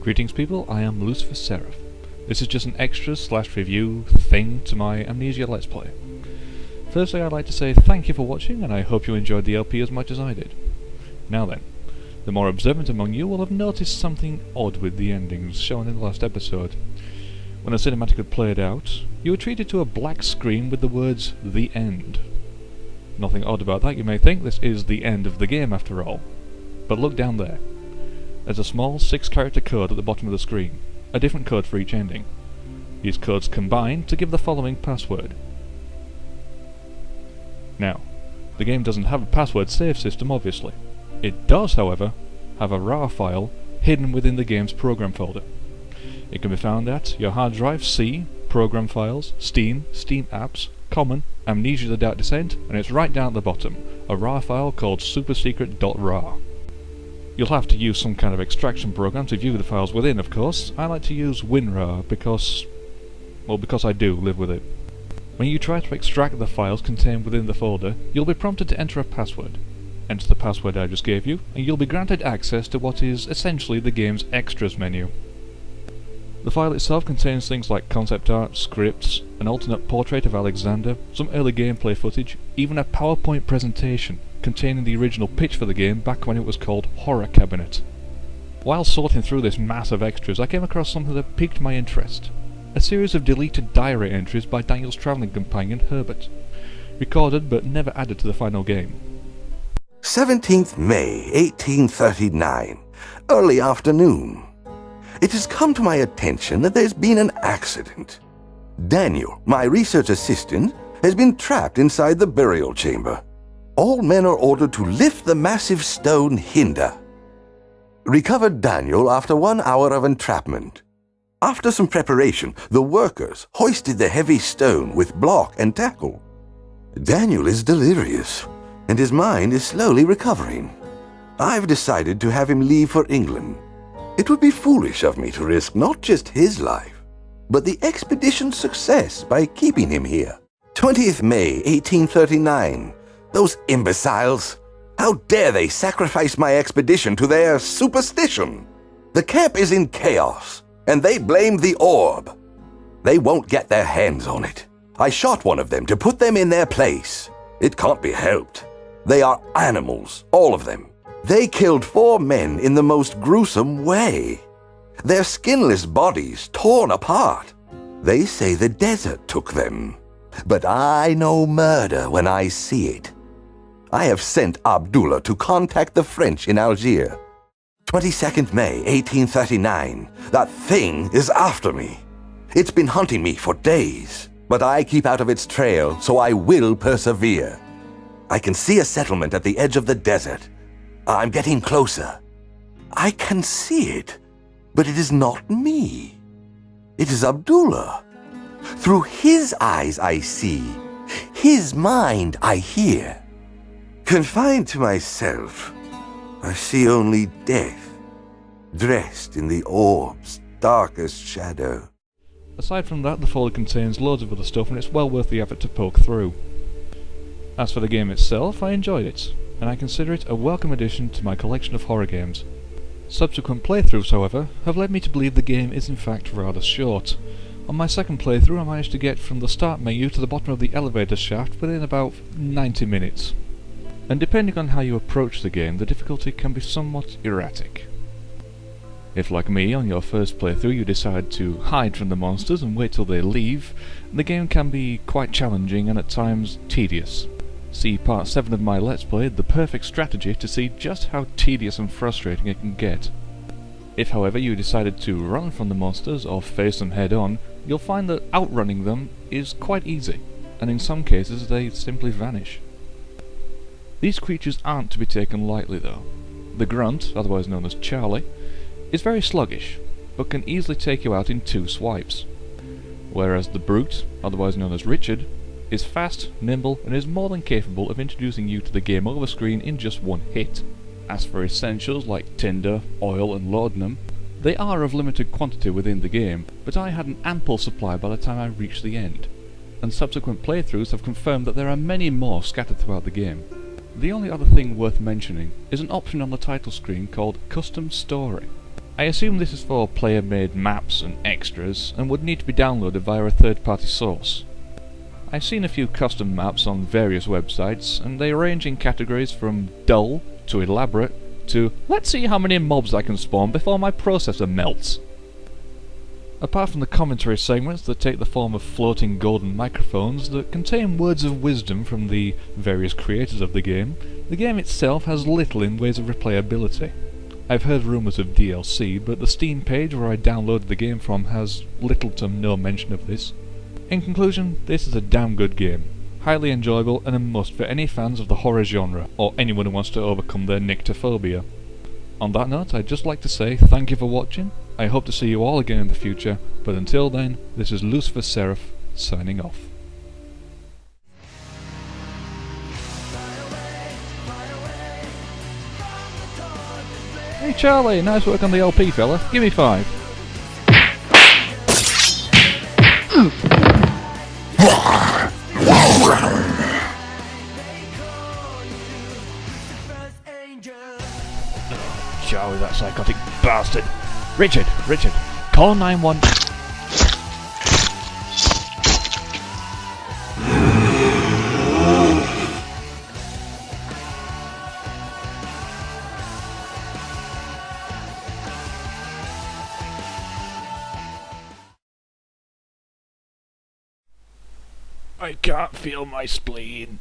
Greetings people, I am Lucifer Seraph. This is just an extra/review thing to my Amnesia Let's Play. Firstly, I'd like to say thank you for watching, and I hope you enjoyed the LP as much as I did. Now then, the more observant among you will have noticed something odd with the endings shown in the last episode. When the cinematic had played out, you were treated to a black screen with the words, "The End." Nothing odd about that, you may think. This is the end of the game after all. But look down there. There's a small 6-character code at the bottom of the screen, a different code for each ending. These codes combine to give the following password. Now, the game doesn't have a password save system, obviously. It does, however, have a RAR file hidden within the game's program folder. It can be found at your hard drive C, Program Files, Steam, Steam Apps, Common, Amnesia the Dark Descent, and it's right down at the bottom, a RAR file called supersecret.rar. You'll have to use some kind of extraction program to view the files within, of course. I like to use WinRAR because I do live with it. When you try to extract the files contained within the folder, you'll be prompted to enter a password. Enter the password I just gave you, and you'll be granted access to what is essentially the game's extras menu. The file itself contains things like concept art, scripts, an alternate portrait of Alexander, some early gameplay footage, even a PowerPoint presentation containing the original pitch for the game back when it was called Horror Cabinet. While sorting through this mass of extras, I came across something that piqued my interest. A series of deleted diary entries by Daniel's travelling companion Herbert, recorded but never added to the final game. 17th May, 1839, early afternoon. It has come to my attention that there's been an accident. Daniel, my research assistant, has been trapped inside the burial chamber. All men are ordered to lift the massive stone hinder. Recovered Daniel after 1 hour of entrapment. After some preparation, the workers hoisted the heavy stone with block and tackle. Daniel is delirious, and his mind is slowly recovering. I've decided to have him leave for England. It would be foolish of me to risk not just his life, but the expedition's success by keeping him here. 20th May, 1839. Those imbeciles! How dare they sacrifice my expedition to their superstition? The camp is in chaos, and they blame the orb. They won't get their hands on it. I shot one of them to put them in their place. It can't be helped. They are animals, all of them. They killed 4 men in the most gruesome way. Their skinless bodies torn apart. They say the desert took them. But I know murder when I see it. I have sent Abdullah to contact the French in Algiers. 22nd May, 1839. That thing is after me. It's been hunting me for days, but I keep out of its trail, so I will persevere. I can see a settlement at the edge of the desert. I'm getting closer. I can see it, but it is not me. It is Abdullah. Through his eyes I see, his mind I hear. Confined to myself, I see only death, dressed in the orb's darkest shadow. Aside from that, the folder contains loads of other stuff, and it's well worth the effort to poke through. As for the game itself, I enjoyed it, and I consider it a welcome addition to my collection of horror games. Subsequent playthroughs, however, have led me to believe the game is in fact rather short. On my second playthrough, I managed to get from the start menu to the bottom of the elevator shaft within about 90 minutes. And depending on how you approach the game, the difficulty can be somewhat erratic. If, like me, on your first playthrough you decide to hide from the monsters and wait till they leave, the game can be quite challenging and at times tedious. See part 7 of my Let's Play, The Perfect Strategy, to see just how tedious and frustrating it can get. If, however, you decided to run from the monsters or face them head on, you'll find that outrunning them is quite easy, and in some cases they simply vanish. These creatures aren't to be taken lightly though. The Grunt, otherwise known as Charlie, is very sluggish, but can easily take you out in 2 swipes. Whereas the Brute, otherwise known as Richard, is fast, nimble, and is more than capable of introducing you to the game over screen in just 1 hit. As for essentials like tinder, oil and laudanum, they are of limited quantity within the game, but I had an ample supply by the time I reached the end, and subsequent playthroughs have confirmed that there are many more scattered throughout the game. The only other thing worth mentioning is an option on the title screen called Custom Story. I assume this is for player-made maps and extras, and would need to be downloaded via a third-party source. I've seen a few custom maps on various websites, and they range in categories from dull to elaborate to let's see how many mobs I can spawn before my processor melts. Apart from the commentary segments that take the form of floating golden microphones that contain words of wisdom from the various creators of the game itself has little in ways of replayability. I've heard rumours of DLC, but the Steam page where I downloaded the game from has little to no mention of this. In conclusion, this is a damn good game. Highly enjoyable and a must for any fans of the horror genre, or anyone who wants to overcome their nyctophobia. On that note, I'd just like to say thank you for watching. I hope to see you all again in the future, but until then, this is Lucifer Seraph, signing off. Hey Charlie, nice work on the LP fella. Give me 5. Charlie, that psychotic bastard. Richard, call 911. I can't feel my spleen.